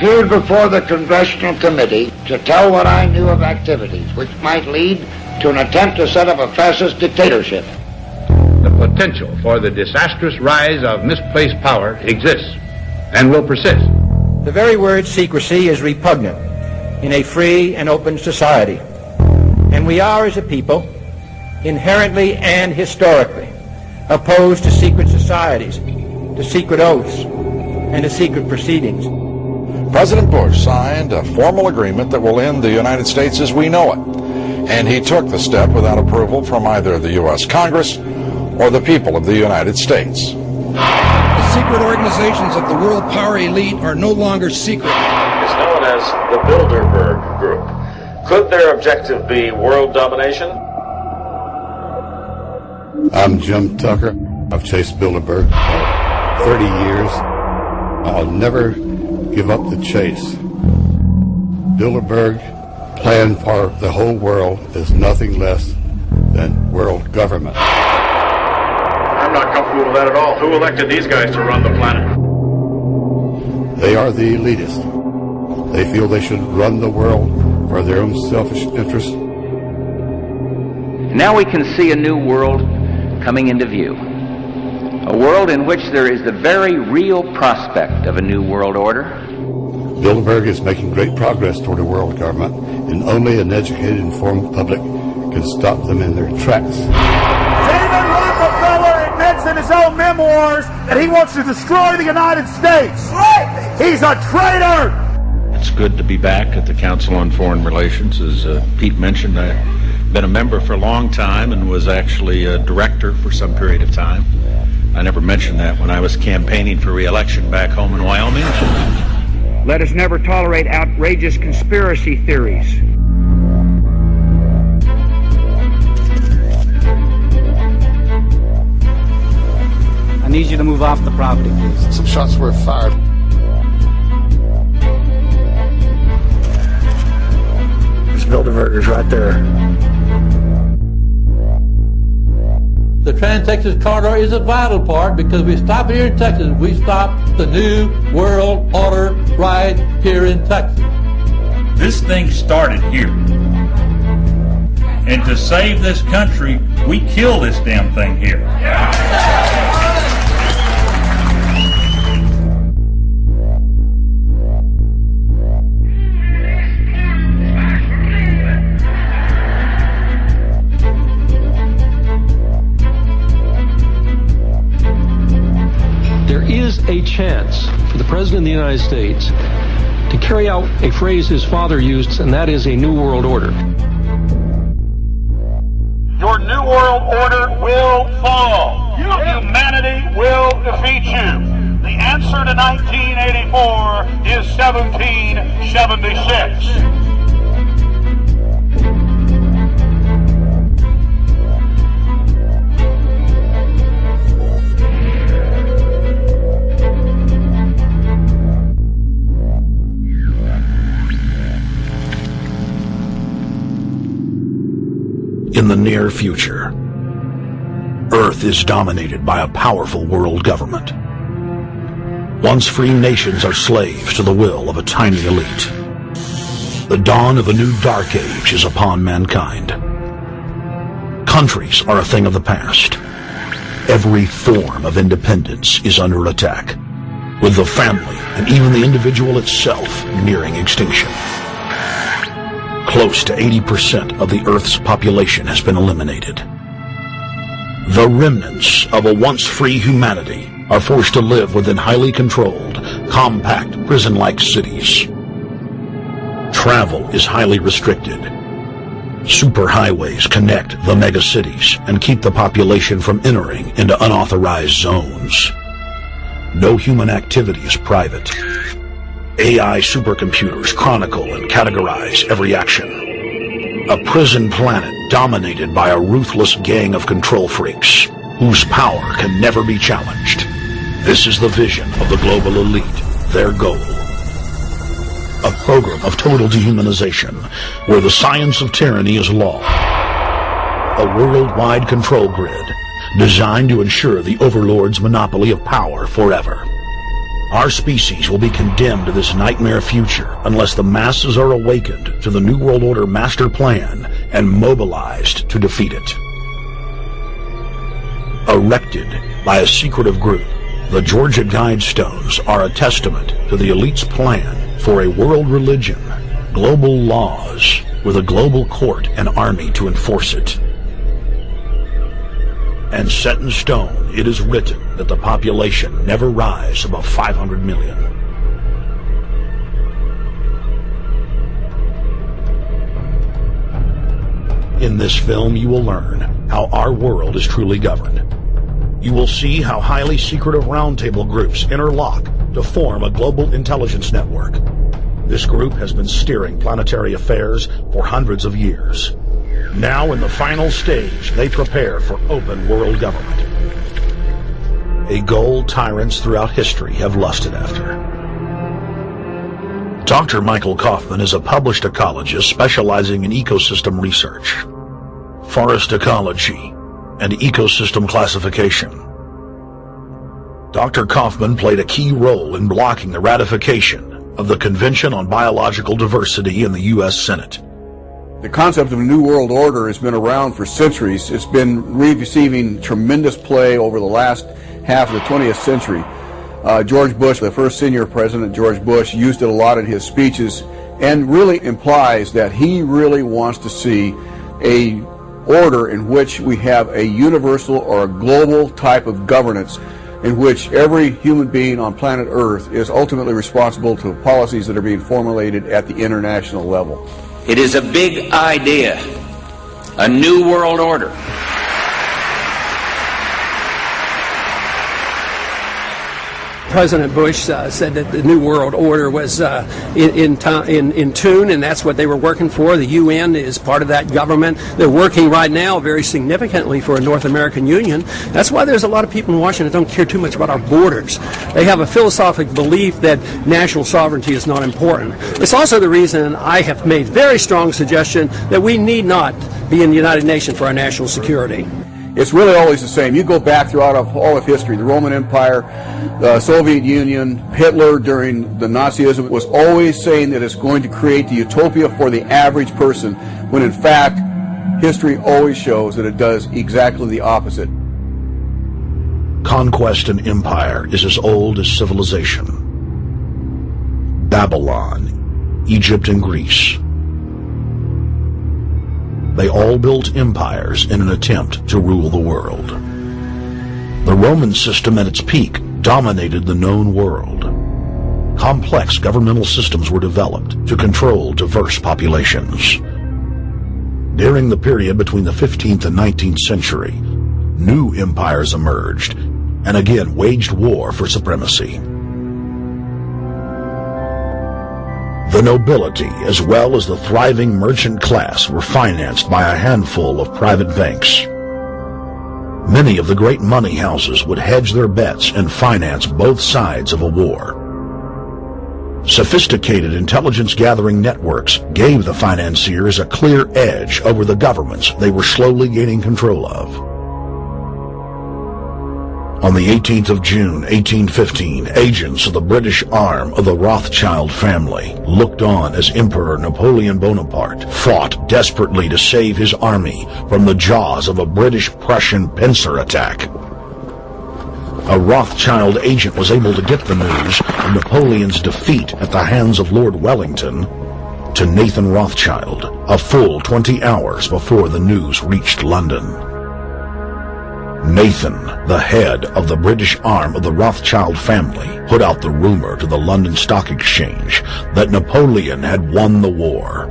appeared before the Congressional Committee to tell what I knew of activities which might lead to an attempt to set up a fascist dictatorship. The potential for the disastrous rise of misplaced power exists and will persist. The very word secrecy is repugnant in a free and open society. And we are, as a people, inherently and historically opposed to secret societies, to secret oaths, and to secret proceedings. President Bush signed a formal agreement that will end the United States as we know it. And he took the step without approval from either the U.S. Congress or the people of the United States. The secret organizations of the world power elite are no longer secret. It's known as the Bilderberg Group. Could their objective be world domination? I'm Jim Tucker. I've chased Bilderberg for 30 years. I'll never give up the chase. Bilderberg plan for the whole world is nothing less than world government. I'm not comfortable with that at all. Who elected these guys to run the planet? They are the elitists. They feel they should run the world for their own selfish interests. Now we can see a new world coming into view. A world in which there is the very real prospect of a new world order. Bilderberg is making great progress toward a world government, and only an educated, informed public can stop them in their tracks. David Rockefeller admits in his own memoirs that he wants to destroy the United States. Right. He's a traitor. It's good to be back at the Council on Foreign Relations. As Pete mentioned, I've been a member for a long time and was actually a director for some period of time. I never mentioned that when I was campaigning for re-election back home in Wyoming. Let us never tolerate outrageous conspiracy theories. I need you to move off the property, please. Some shots were fired. There's Bilderbergers right there. The Trans-Texas Corridor is a vital part because we stop here in Texas. We stop the new world order right here in Texas. This thing started here. And to save this country, we kill this damn thing here. There is a chance for the President of the United States to carry out a phrase his father used, and that is a new world order. Your new world order will fall. Humanity will defeat you. The answer to 1984 is 1776. In the near future, Earth is dominated by a powerful world government. Once free nations are slaves to the will of a tiny elite. The dawn of a new dark age is upon mankind. Countries are a thing of the past. Every form of independence is under attack, with the family and even the individual itself nearing extinction. Close to 80% of the Earth's population has been eliminated. The remnants of a once free humanity are forced to live within highly controlled, compact, prison-like cities. Travel is highly restricted. Superhighways connect the megacities and keep the population from entering into unauthorized zones. No human activity is private. AI supercomputers chronicle and categorize every action. A prison planet dominated by a ruthless gang of control freaks, whose power can never be challenged. This is the vision of the global elite, their goal. A program of total dehumanization, where the science of tyranny is law. A worldwide control grid, designed to ensure the overlord's monopoly of power forever. Our species will be condemned to this nightmare future unless the masses are awakened to the New World Order master plan and mobilized to defeat it. Erected by a secretive group, the Georgia Guidestones are a testament to the elite's plan for a world religion, global laws, with a global court and army to enforce it. And set in stone, it is written that the population never rise above 500 million. In this film, you will learn how our world is truly governed. You will see how highly secretive roundtable groups interlock to form a global intelligence network. This group has been steering planetary affairs for hundreds of years. Now, in the final stage, they prepare for open world government. A goal tyrants throughout history have lusted after. Dr. Michael Kaufman is a published ecologist specializing in ecosystem research, forest ecology, and ecosystem classification. Dr. Kaufman played a key role in blocking the ratification of the Convention on Biological Diversity in the U.S. Senate. The concept of a New World Order has been around for centuries. It's been receiving tremendous play over the last half of the 20th century. George Bush, the first senior president, George Bush, used it a lot in his speeches and really implies that he really wants to see a order in which we have a universal or a global type of governance in which every human being on planet Earth is ultimately responsible to policies that are being formulated at the international level. It is a big idea, a new world order. President Bush said that the New World Order was in tune, and that's what they were working for. The UN is part of that government. They're working right now very significantly for a North American Union. That's why there's a lot of people in Washington that don't care too much about our borders. They have a philosophical belief that national sovereignty is not important. It's also the reason I have made very strong suggestion that we need not be in the United Nations for our national security. It's really always the same. You go back throughout all of history, the Roman Empire, the Soviet Union, Hitler during the Nazism was always saying that it's going to create the utopia for the average person, when in fact, history always shows that it does exactly the opposite. Conquest and empire is as old as civilization. Babylon, Egypt, and Greece. They all built empires in an attempt to rule the world. The Roman system at its peak dominated the known world. Complex governmental systems were developed to control diverse populations. During the period between the 15th and 19th century, new empires emerged and again waged war for supremacy. The nobility, as well as the thriving merchant class, were financed by a handful of private banks. Many of the great money houses would hedge their bets and finance both sides of a war. Sophisticated intelligence-gathering networks gave the financiers a clear edge over the governments they were slowly gaining control of. On the 18th of June, 1815, agents of the British arm of the Rothschild family looked on as Emperor Napoleon Bonaparte fought desperately to save his army from the jaws of a British-Prussian pincer attack. A Rothschild agent was able to get the news of Napoleon's defeat at the hands of Lord Wellington to Nathan Rothschild, a full 20 hours before the news reached London. Nathan, the head of the British arm of the Rothschild family, put out the rumor to the London Stock Exchange that Napoleon had won the war.